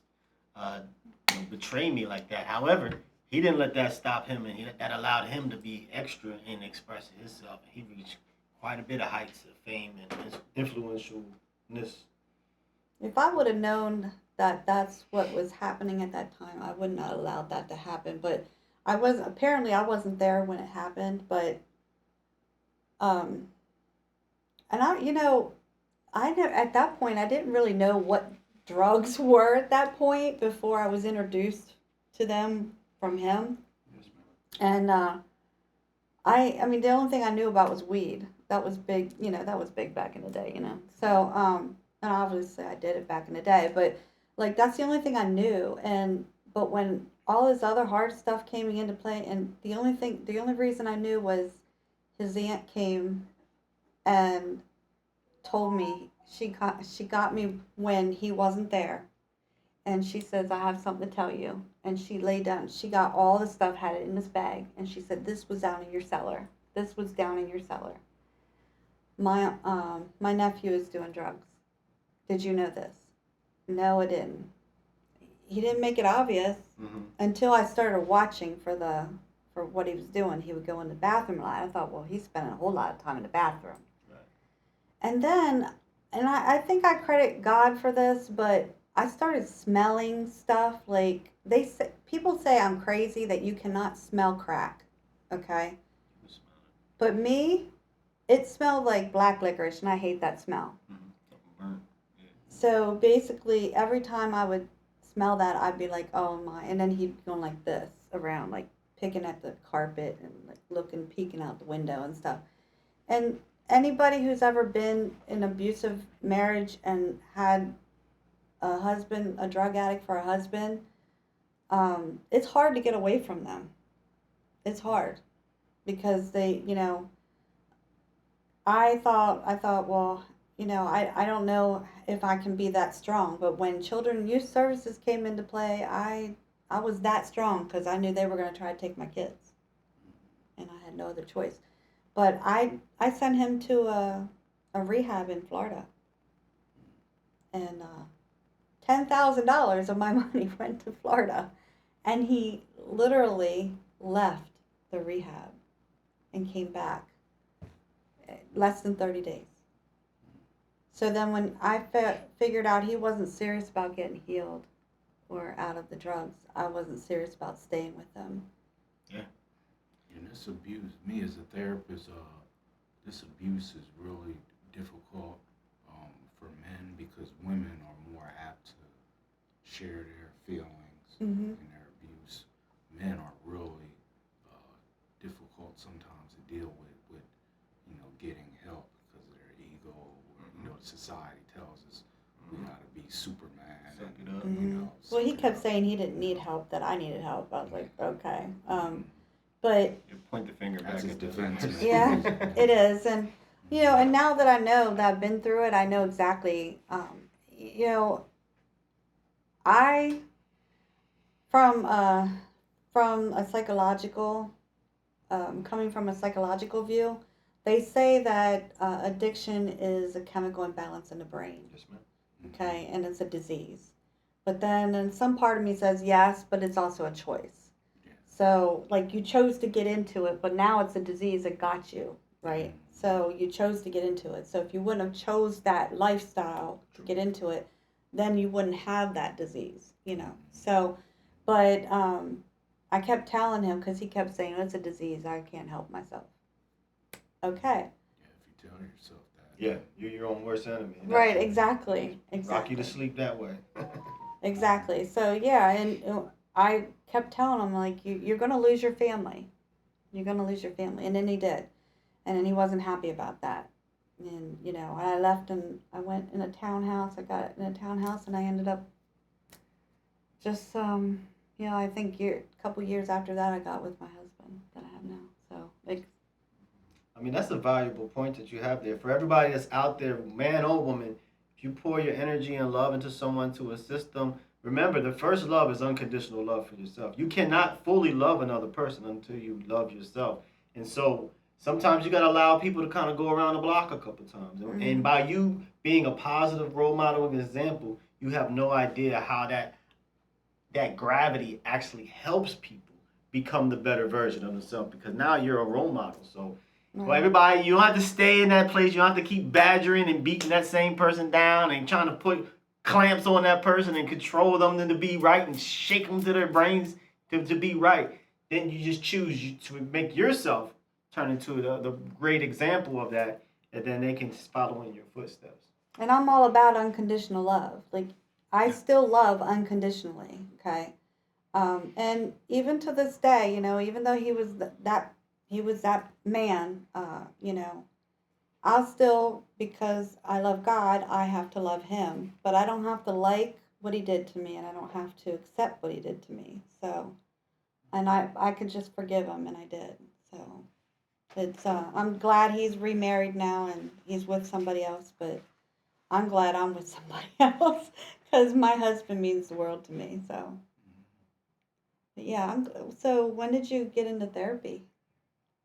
betray me like that? However, he didn't let that stop him, and that allowed him to be extra in expressing himself. He reached quite a bit of heights of fame and influentialness. If I would have known that that's what was happening at that time, I would not have allowed that to happen. But I wasn't there when it happened, but and at that point I didn't really know what drugs were at that point before I was introduced to them from him. Yes, ma'am. And I mean, the only thing I knew about was weed. That was big, that was big back in the day, So, and obviously I did it back in the day, but like that's the only thing I knew. But when all this other hard stuff came into play, and the only reason I knew was his aunt came and told me she got me when he wasn't there, and she says, I have something to tell you. And she laid down, she got all the stuff, had it in this bag, and she said, this was down in your cellar. This was down in your cellar. My nephew is doing drugs. Did you know this? No, I didn't. He didn't make it obvious until I started watching for what he was doing. He would go in the bathroom a lot. I thought, well, he's spending a whole lot of time in the bathroom. Right. And then, and I think I credit God for this, but I started smelling stuff. Like people say I'm crazy that you cannot smell crack, okay? But me, it smelled like black licorice, and I hate that smell. Burnt. So basically, every time I would smell that, I'd be like, oh my, and then he'd go like this around, like picking at the carpet and like looking, peeking out the window and stuff. And anybody who's ever been in an abusive marriage and had a husband, a drug addict for a husband, it's hard to get away from them. It's hard because they, I thought, well, I don't know if I can be that strong. But when Children and Youth Services came into play, I was that strong because I knew they were going to try to take my kids, and I had no other choice. But I sent him to a rehab in Florida, and $10,000 of my money went to Florida, and he literally left the rehab and came back less than 30 days. So then when I figured out he wasn't serious about getting healed or out of the drugs, I wasn't serious about staying with them. Yeah. And this abuse, me as a therapist, this abuse is really difficult for men because women are more apt to share their feelings in their abuse. Men are really difficult sometimes to deal with getting help because of their ego. Or, society tells us we gotta be Superman. Suck it up. Well, he kept saying he didn't need help, that I needed help. I was like, okay. But You point the finger That's back his at the defense. yeah, it is. And, and now that I know that I've been through it, I know exactly, I, from a psychological, coming from a psychological view, they say that addiction is a chemical imbalance in the brain, Yes, ma'am. okay, and it's a disease. But then, and some part of me says yes, but it's also a choice. Yeah. So, like, you chose to get into it, but now it's a disease that got you, right? So you chose to get into it. So if you wouldn't have chose that lifestyle to get into it, then you wouldn't have that disease, So, but I kept telling him, because he kept saying, it's a disease, I can't help myself. Okay. Yeah, if you tell yourself that. Yeah, you're your own worst enemy. And Right, that's exactly. rock you to sleep that way. Exactly. So, yeah, and I kept telling him, like, you're going to lose your family. You're going to lose your family. And then he did. And then he wasn't happy about that. And, I left and I went in a townhouse. I got in a townhouse and I ended up just, I think a couple years after that I got with my husband that I have now. So, I mean, that's a valuable point that you have there. For everybody that's out there, man or woman, if you pour your energy and love into someone to assist them, remember the first love is unconditional love for yourself. You cannot fully love another person until you love yourself. And so Sometimes you got to allow people to kind of go around the block a couple times. And by you being a positive role model and example, you have no idea how that gravity actually helps people become the better version of themselves, because now you're a role model. So for everybody, you don't have to stay in that place. You don't have to keep badgering and beating that same person down and trying to put clamps on that person and control them to be right and shake them to their brains to be right. Then you just choose to make yourself turn into the great example of that, and then they can follow in your footsteps. And I'm all about unconditional love. Like, I still love unconditionally, okay? And even to this day, even though he was that man, I'll still, because I love God, I have to love him. But I don't have to like what he did to me, and I don't have to accept what he did to me. So, and I could just forgive him, and I did. So, I'm glad he's remarried now and he's with somebody else, but I'm glad I'm with somebody else because my husband means the world to me. So, but yeah. So when did you get into therapy?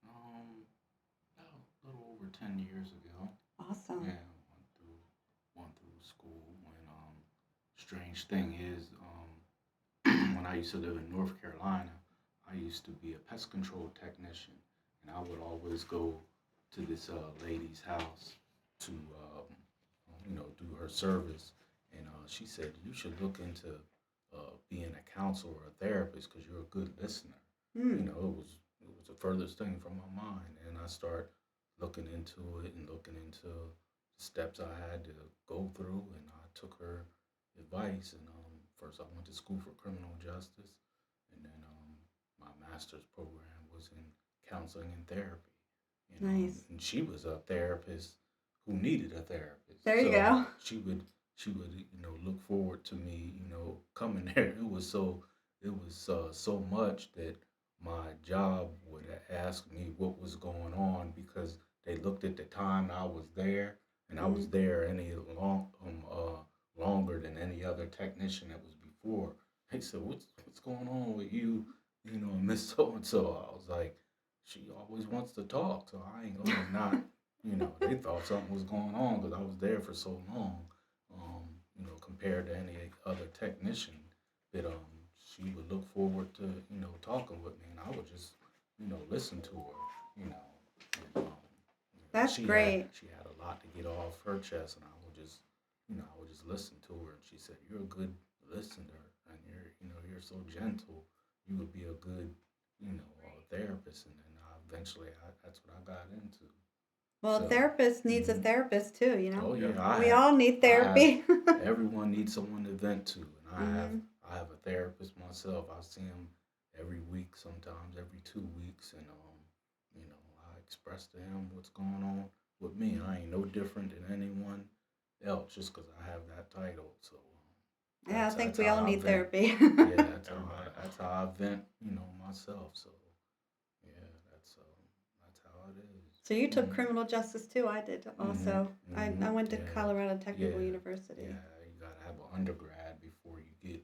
A little over 10 years ago. Awesome. Yeah, went through school. Strange thing is, when I used to live in North Carolina, I used to be a pest control technician, and I would always go to this lady's house to, do her service. And she said, you should look into being a counselor or a therapist because you're a good listener. It was the furthest thing from my mind, and I started looking into it and looking into the steps I had to go through, and I took her advice. And first, I went to school for criminal justice, and then my master's program was in counseling and therapy. Nice. And she was a therapist who needed a therapist. There you go. She would look forward to me coming there. It was so much that my job would ask me what was going on, because they looked at the time I was there, and I was there longer than any other technician that was before. They said, what's going on with you, Miss So and so? I was like, she always wants to talk, so I ain't gonna not. They thought something was going on because I was there for so long. Compared to any other technician, that she would look forward to talking with me, and I would just listen to her. And, That's great. She had a lot to get off her chest, and I would just listen to her. And she said, "You're a good listener, and you're so gentle. You would be a good therapist." And then eventually, that's what I got into. Well, a therapist needs a therapist too, Oh yeah, we all need therapy. Everyone needs someone to vent to, and I have a therapist myself. I see him every week, sometimes every 2 weeks, and I express to him what's going on with me. I ain't no different than anyone else just because I have that title. So Yeah, I think we all need therapy. Yeah, that's how I vent, myself. So yeah, that's how it is. So you took criminal justice too. I did also. I went to Colorado Technical University. Yeah, you gotta have an undergrad before you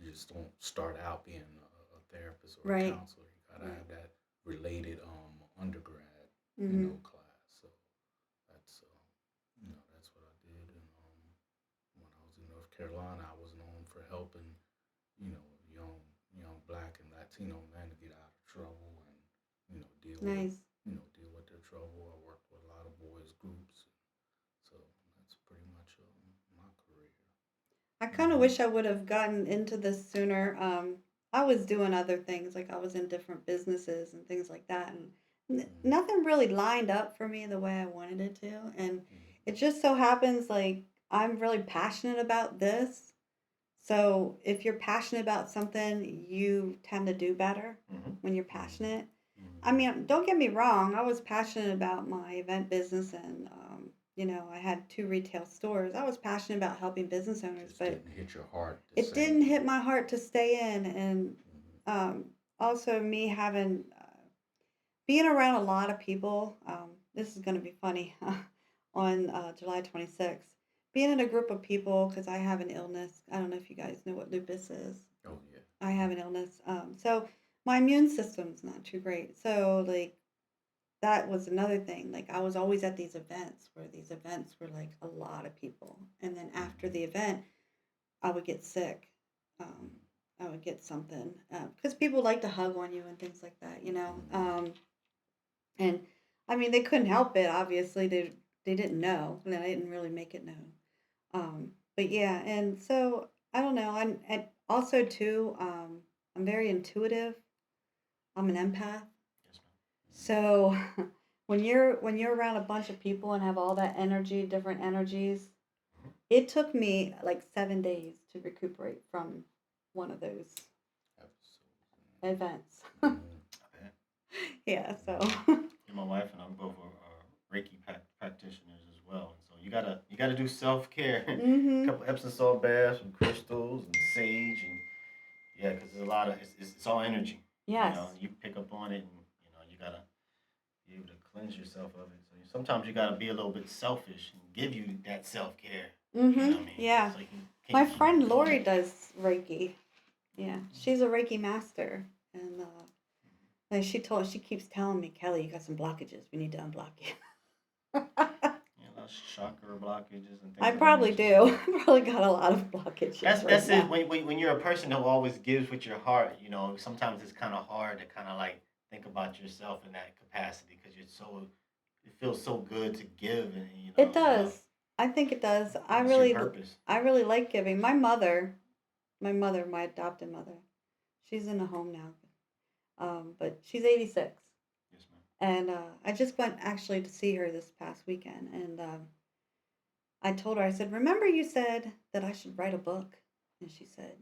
just don't start out being a therapist or a counselor. You gotta have that related undergrad, class. So that's what I did. And when I was in North Carolina, I was known for helping, young Black and Latino men to get out of trouble and deal with their trouble. I worked with a lot of boys groups, so that's pretty much my career. I kind of wish I would have gotten into this sooner. I was doing other things, like I was in different businesses and things like that, and nothing really lined up for me the way I wanted it to. And it just so happens, like, I'm really passionate about this. So if you're passionate about something, you tend to do better when you're passionate. I mean, don't get me wrong. I was passionate about my event business, and I had 2 retail stores. I was passionate about helping business owners, Just but didn't hit your heart. it didn't hit my heart to stay in. And also me having being around a lot of people. This is going to be funny on July 26th. Being in a group of people, because I have an illness. I don't know if you guys know what lupus is. Oh yeah. I have an illness. So my immune system's not too great. So, like, that was another thing. Like I was always at these events where these events were like a lot of people, and then after the event, I would get sick. Um, I would get something because people like to hug on you and things like that, you know. And I mean, they couldn't help it. Obviously, they didn't know, and I didn't really make it known. But yeah, and so I don't know. And also too, I'm very intuitive. I'm an empath. Yes, ma'am. So when you're around a bunch of people and have all that energy, different energies, it took me like 7 days to recuperate from one of those events. Okay. Yeah, so Yeah, my wife and I both are Reiki practitioners as well, and so you gotta do self care. A mhm. couple Epsom salt baths with crystals and sage, and yeah, because there's a lot of it's all energy. Yes. You pick up on it, and you gotta be able to cleanse yourself of it. So sometimes you gotta be a little bit selfish and give you that self care. You know what I mean? Yeah. So you can My keep friend doing Lori it. does Reiki. Yeah, she's a Reiki master, and like she keeps telling me, Kelly, you got some blockages. We need to unblock you. A lot of chakra blockages and things. I of that probably nature. do. Probably got a lot of blockages. That's right it. now. When you're a person who always gives with your heart, sometimes it's kind of hard to kind of like think about yourself in that capacity because it feels so good to give, and It does. I think it does. It's your purpose. I really like giving. My adopted mother, she's in a home now, but she's 86, Yes, ma'am. and I just went actually to see her this past weekend, and I told her, I said, "Remember you said that I should write a book?" And she said,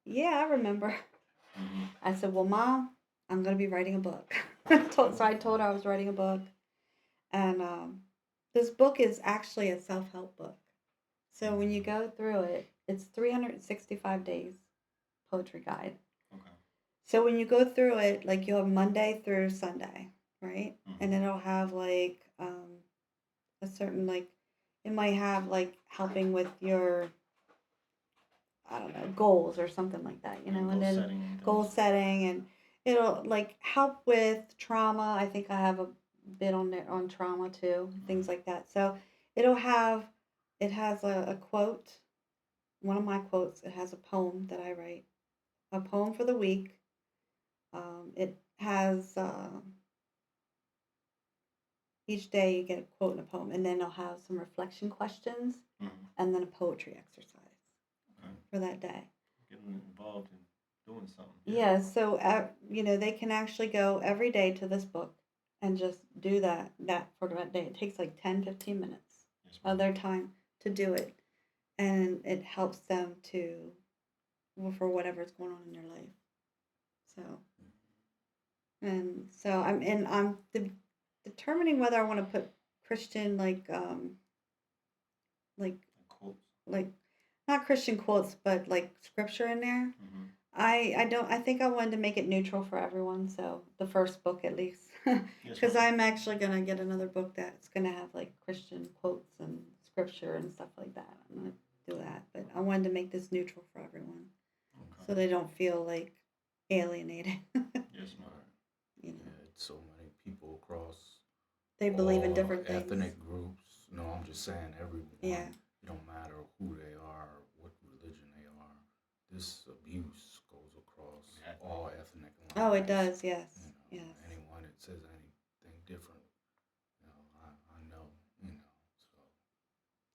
"Yeah, I remember." Mm-hmm. I said, "Well, Mom, I'm going to be writing a book." So I told her I was writing a book, and this book is actually a self-help book. So when you go through it, it's 365 days poetry guide. Okay. So when you go through it, like you'll have Monday through Sunday, right? Mm-hmm. And it'll have like a certain like it might have like helping with your I don't know goals or something like that, you know, Goal and then setting and goal things. setting and it'll like help with trauma. I think I have a bit on there on trauma too, things like that. So it'll have it has a quote, one of my quotes. It has a poem that I write, a poem for the week. It has each day you get a quote and a poem, and then I'll have some reflection questions, Mm-hmm. and then a poetry exercise Okay. for that day. Getting involved in doing something. Yeah, so they can actually go every day to this book and just do that for that day. It takes like 10-15 minutes Yes, of ma'am. their time to do it, and it helps them to for whatever's going on in their life. So I'm determining whether I want to put Christian like Quotes. like not Christian quotes but like scripture in there. Mm-hmm. I think I wanted to make it neutral for everyone, so the first book at least. Yes, Because ma'am. I'm actually gonna get another book that's gonna have like Christian quotes and scripture and stuff like that. I'm gonna do that, but I wanted to make this neutral for everyone, Okay. so they don't feel like alienated. Yes, ma'am. You know, Yeah, it's so many people across they believe in all different things. ethnic groups. No, I'm just saying everyone. Yeah. It don't matter who they are, what religion they are. This abuse goes across all ethnic lines. Oh, it does. Yes. You know, Yes. anyone that says anything different, I know, so.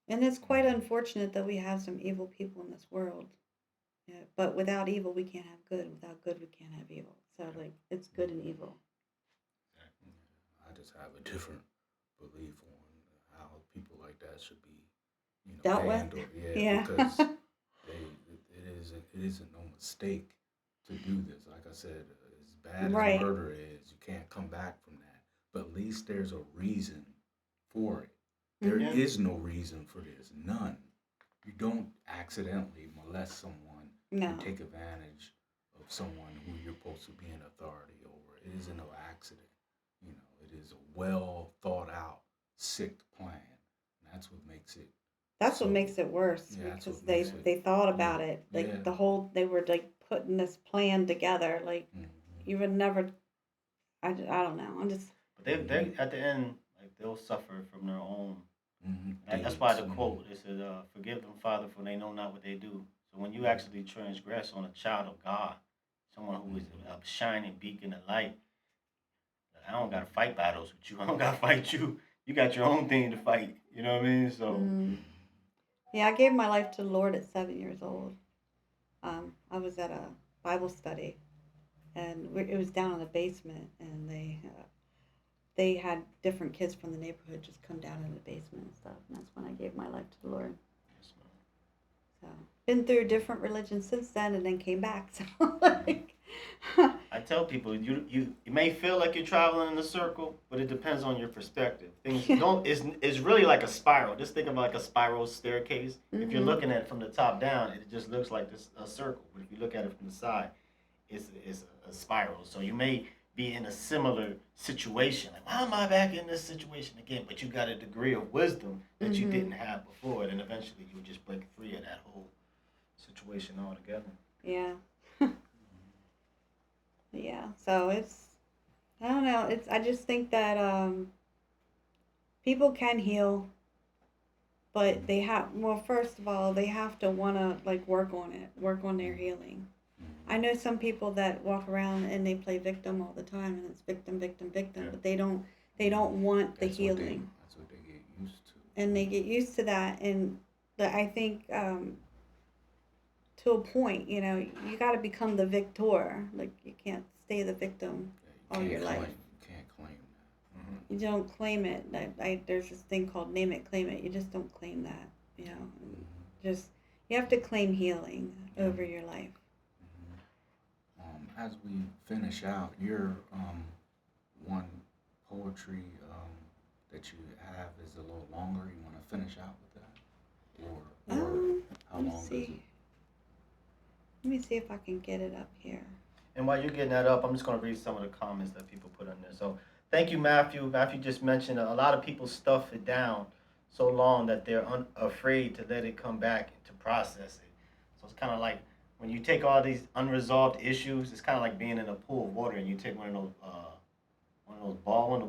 And it's quite unfortunate that we have some evil people in this world. Yeah, but without evil, we can't have good. Without good, we can't have evil. So, like, it's good and evil. I just have a different belief on how people like that should be, Dealt with? handled. Yeah. Because it isn't no mistake to do this. Like I said, as bad Right. as murder is, you can't come back from that. But at least there's a reason for it. There Mhm. is no reason for this. None. You don't accidentally molest someone No. and take advantage of someone who you're supposed to be in authority over. It isn't no accident. It is a well thought out, sick plan. And that's what makes it. That's what So, makes it worse yeah, that's because what they makes it- they thought about yeah, it. Like yeah. they were like putting this plan together. Like Mhm. you would never. I don't know. I'm just. But they at the end, like they'll suffer from their own. That's why the Deeds. quote it says, "Forgive them, Father, for they know not what they do." So when you actually transgress on a child of God, someone who is a shining beacon of light, I don't gotta fight battles with you. I don't gotta fight you. You got your own thing to fight. You know what I mean? So Mm. Yeah, I gave my life to the Lord at 7 years old. I was at a Bible study, and it was down in the basement, and they had different kids from the neighborhood just come down in the basement and stuff, and that's when I gave my life to the Lord. yes, So been through different religions since then, and then came back. So like, I tell people you it may feel like you're traveling in a circle, but it depends on your perspective. Things don't it's really like a spiral. Just think of like a spiral staircase. If you're Mhm. looking at it from the top down, it just looks like this a circle. But if you look at it from the side, it's a spiral. So you may be in a similar situation. Like, why am I back in this situation again? But you got a degree of wisdom that you didn't have before, and eventually you just break free of that whole situation altogether. yeah, yeah. So I don't know. I just think that people can heal, but they have, well, first of all, they have to want to like work on it, work on their healing. I know some people that walk around and they play victim all the time, and it's victim, victim, victim, Yeah. but they don't want the healing, That's what they get used to. and they get used to that. And I think to a point, you got to become the victor. Like, you can't stay the victim all your life. You can't claim that. Mm-hmm. You don't claim it. There's this thing called name it, claim it. You just don't claim that. Just, you have to claim healing over your life. As we finish out, your one poetry that you have is a little longer. You want to finish out with that, or how Let me long see. does it? Let me see if I can get it up here. And while you're getting that up, I'm just going to read some of the comments that people put in there. So thank you, Matthew. Matthew just mentioned a lot of people stuff it down so long that they're afraid to let it come back and to process it. So it's kind of like when you take all these unresolved issues, it's kind of like being in a pool of water and you take one of those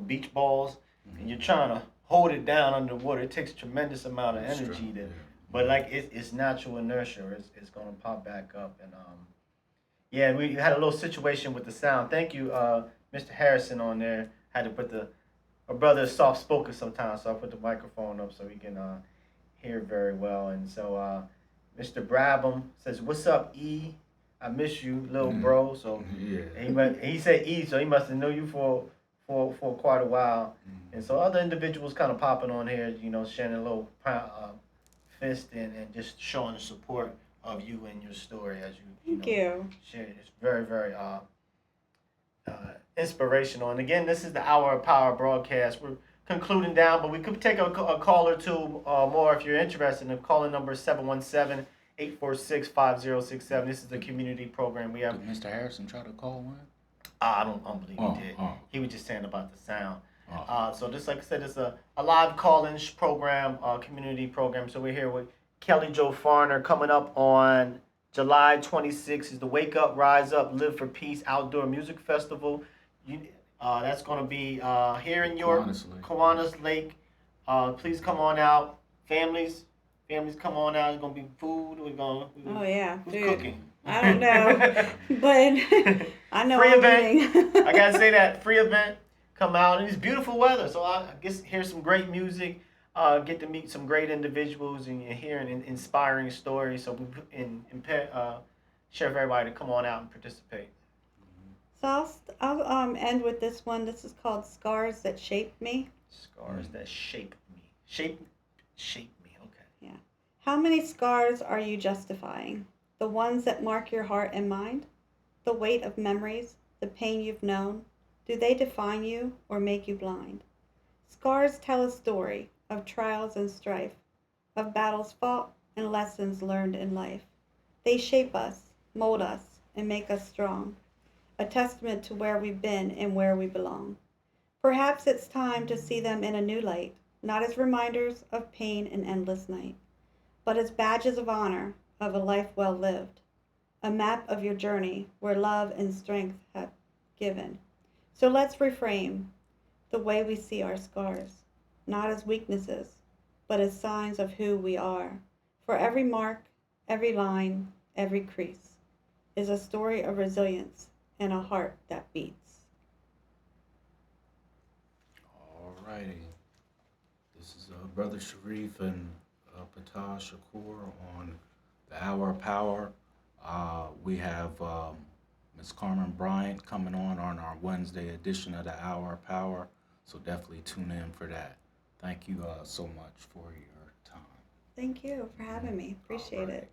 beach balls, and you're trying to hold it down underwater. It takes a tremendous amount of energy but like it's natural inertia. It's going to pop back up. And yeah, we had a little situation with the sound. Thank you, Mr. Harrison on there. Had to put our brother is soft spoken sometimes, so I put the microphone up so he can hear very well. And so Mr. Brabham says, "What's up, E? I miss you, little bro." So he said E, so he must have known you for quite a while. And so other individuals kind of popping on here, sharing a little fist and just showing the support of you and your story as you Thank you. share it. It's very, very inspirational. And again, this is the Hour of Power broadcast. We're concluding down, but we could take a call or two more if you're interested. And calling number 717-846-5067. This is the community program we have. Did Mr. Harrison try to call in? I don't believe he did. Oh. He was just saying about the sound. Oh. So just like I said, it's a live call-in program, community program. So we're here with Kelly Jo Farner coming up on July 26th is the Wake Up, Rise Up, Live for Peace Outdoor Music Festival. That's going to be here in York, Kiwanis Lake. Please come on out. Families come on out. There's going to be food. Oh, yeah, who's food. cooking? I don't know, but I know Free I'm event. eating. I gotta say that free event. Come out, and it's beautiful weather. So I guess hear some great music. Get to meet some great individuals and hear an inspiring stories. So we share with everybody to come on out and participate. So I'll end with this one. This is called Scars That Shaped Me. Scars that shape me. Shape me. Okay. Yeah. How many scars are you justifying? The ones that mark your heart and mind? The weight of memories? The pain you've known? Do they define you or make you blind? Scars tell a story of trials and strife, of battles fought and lessons learned in life. They shape us, mold us, and make us strong, a testament to where we've been and where we belong. Perhaps it's time to see them in a new light, not as reminders of pain and endless night, but as badges of honor of a life well lived, a map of your journey where love and strength have given. So let's reframe. the way we see our scars, not as weaknesses, but as signs of who we are. For every mark, every line, every crease is a story of resilience and a heart that beats. All righty. This is Brother Shareef and Ptah Shakur on the Hour of Power. We have Ms. Carmen Bryant coming on our Wednesday edition of the Hour of Power, so definitely tune in for that. Thank you so much for your time. Thank you for having me. Appreciate All right. it.